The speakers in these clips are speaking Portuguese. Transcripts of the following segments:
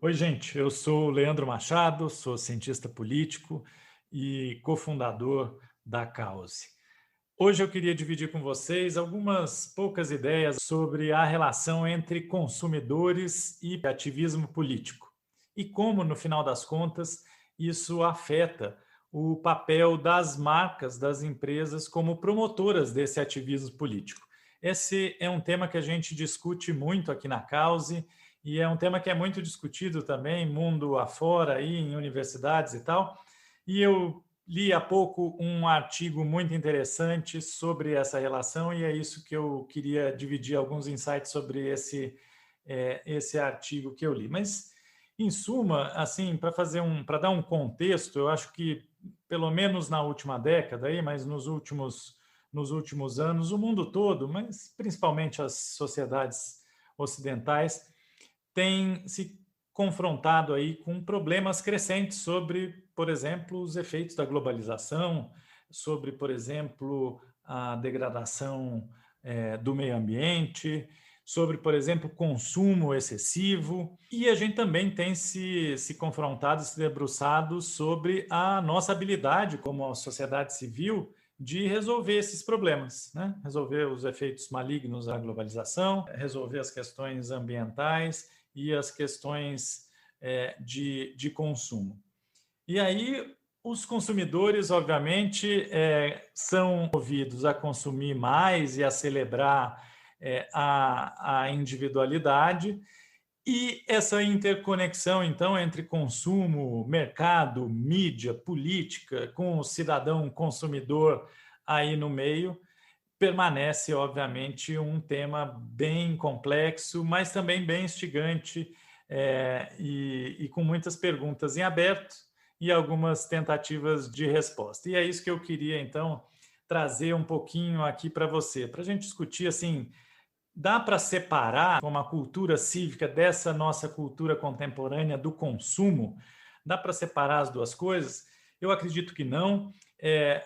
Oi, gente. Eu sou o Leandro Machado, sou cientista político e cofundador da Cause. Hoje eu queria dividir com vocês algumas poucas ideias sobre a relação entre consumidores e ativismo político e como, no final das contas, isso afeta o papel das marcas, das empresas como promotoras desse ativismo político. Esse é um tema que a gente discute muito aqui na Cause e é um tema que é muito discutido também mundo afora, aí, em universidades e tal. E eu li há pouco um artigo muito interessante sobre essa relação e é isso que eu queria dividir alguns insights sobre esse artigo que eu li. Mas, em suma, assim, para dar um contexto, eu acho que, pelo menos na última década, aí, mas nos últimos anos, o mundo todo, mas principalmente as sociedades ocidentais, tem se confrontado aí com problemas crescentes sobre, por exemplo, os efeitos da globalização, sobre, por exemplo, a degradação do meio ambiente, sobre, por exemplo, consumo excessivo. E a gente também tem se confrontado, se debruçado sobre a nossa habilidade como sociedade civil de resolver esses problemas, né? Resolver os efeitos malignos da globalização, resolver as questões ambientais e as questões de consumo. E aí, os consumidores, obviamente, são movidos a consumir mais e a celebrar a individualidade, e essa interconexão, então, entre consumo, mercado, mídia, política, com o cidadão consumidor aí no meio, permanece, obviamente, um tema bem complexo, mas também bem instigante e com muitas perguntas em aberto e algumas tentativas de resposta. E é isso que eu queria, então, trazer um pouquinho aqui para você, para a gente discutir, assim, dá para separar como a cultura cívica dessa nossa cultura contemporânea do consumo? Dá para separar as duas coisas? Eu acredito que não.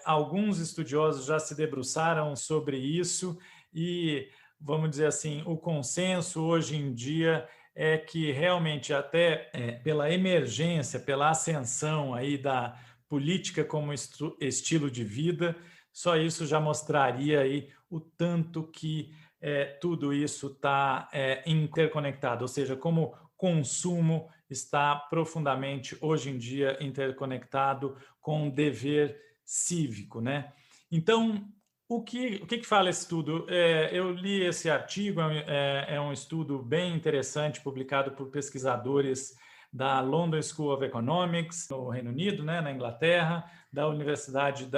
Alguns estudiosos já se debruçaram sobre isso e, vamos dizer assim, o consenso hoje em dia é que realmente até pela emergência, pela ascensão aí da política como estilo de vida, só isso já mostraria aí o tanto que tudo isso está interconectado, ou seja, como consumo está profundamente hoje em dia interconectado com o dever cívico, né? Então, o que fala esse estudo? Eu li esse artigo, é um estudo bem interessante, publicado por pesquisadores da London School of Economics, no Reino Unido, né, na Inglaterra, da Universidade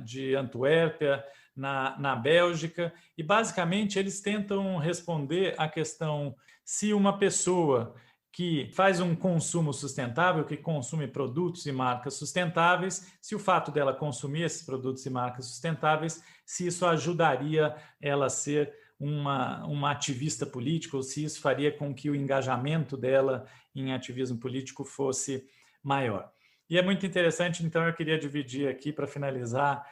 de Antuérpia, na Bélgica, e basicamente eles tentam responder à questão se uma pessoa que faz um consumo sustentável, que consome produtos e marcas sustentáveis, se o fato dela consumir esses produtos e marcas sustentáveis, se isso ajudaria ela a ser uma ativista política, ou se isso faria com que o engajamento dela em ativismo político fosse maior. E é muito interessante, então eu queria dividir aqui para finalizar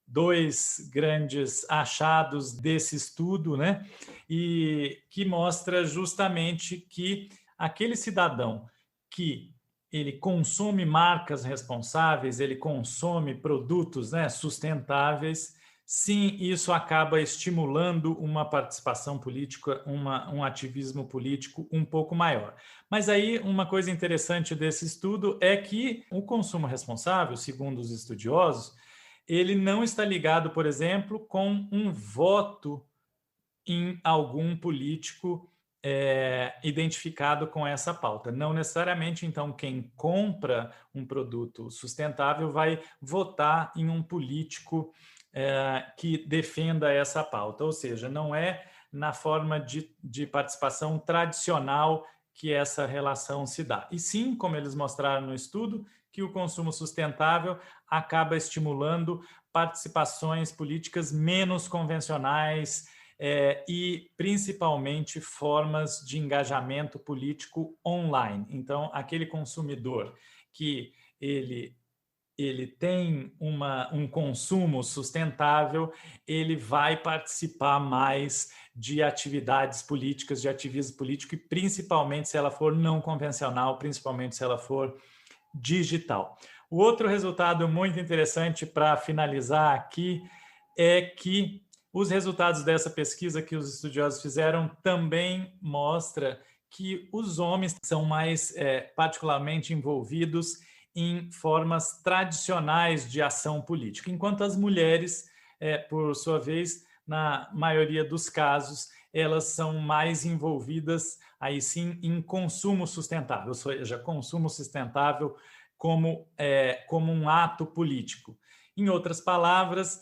dois grandes achados desse estudo, né? E que mostra justamente que aquele cidadão que ele consome marcas responsáveis, ele consome produtos, né, sustentáveis, sim, isso acaba estimulando uma participação política, um ativismo político um pouco maior. Mas aí uma coisa interessante desse estudo é que o consumo responsável, segundo os estudiosos, ele não está ligado, por exemplo, com um voto em algum político identificado com essa pauta. Não necessariamente, então, quem compra um produto sustentável vai votar em um político que defenda essa pauta, ou seja, não é na forma de participação tradicional que essa relação se dá. E sim, como eles mostraram no estudo, que o consumo sustentável acaba estimulando participações políticas menos convencionais, e principalmente formas de engajamento político online. Então, aquele consumidor que ele ele tem um consumo sustentável, ele vai participar mais de atividades políticas, de ativismo político, e principalmente se ela for não convencional, principalmente se ela for digital. O outro resultado muito interessante para finalizar aqui é que os resultados dessa pesquisa que os estudiosos fizeram também mostra que os homens são mais particularmente envolvidos em formas tradicionais de ação política, enquanto as mulheres, por sua vez, na maioria dos casos, elas são mais envolvidas, aí sim, em consumo sustentável, ou seja, consumo sustentável como um ato político. Em outras palavras,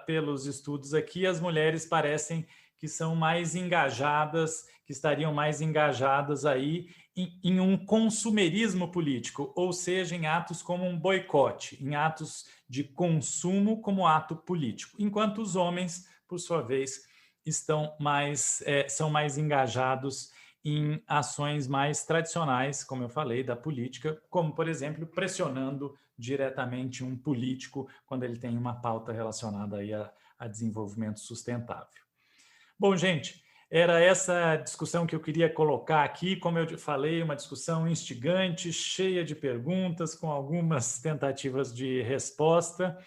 pelos estudos aqui, as mulheres parecem que são mais engajadas, que estariam mais engajadas aí em um consumerismo político, ou seja, em atos como um boicote, em atos de consumo como ato político, enquanto os homens, por sua vez, são mais engajados em ações mais tradicionais, como eu falei, da política, como, por exemplo, pressionando diretamente um político quando ele tem uma pauta relacionada aí a desenvolvimento sustentável. Bom, gente, era essa discussão que eu queria colocar aqui. Como eu falei, uma discussão instigante, cheia de perguntas, com algumas tentativas de resposta,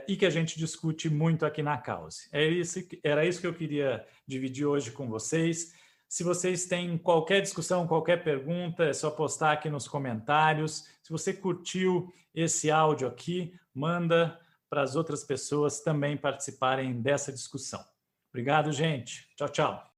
e que a gente discute muito aqui na Cause. Era isso que eu queria dividir hoje com vocês. Se vocês têm qualquer discussão, qualquer pergunta, é só postar aqui nos comentários. Se você curtiu esse áudio aqui, manda para as outras pessoas também participarem dessa discussão. Obrigado, gente. Tchau, tchau.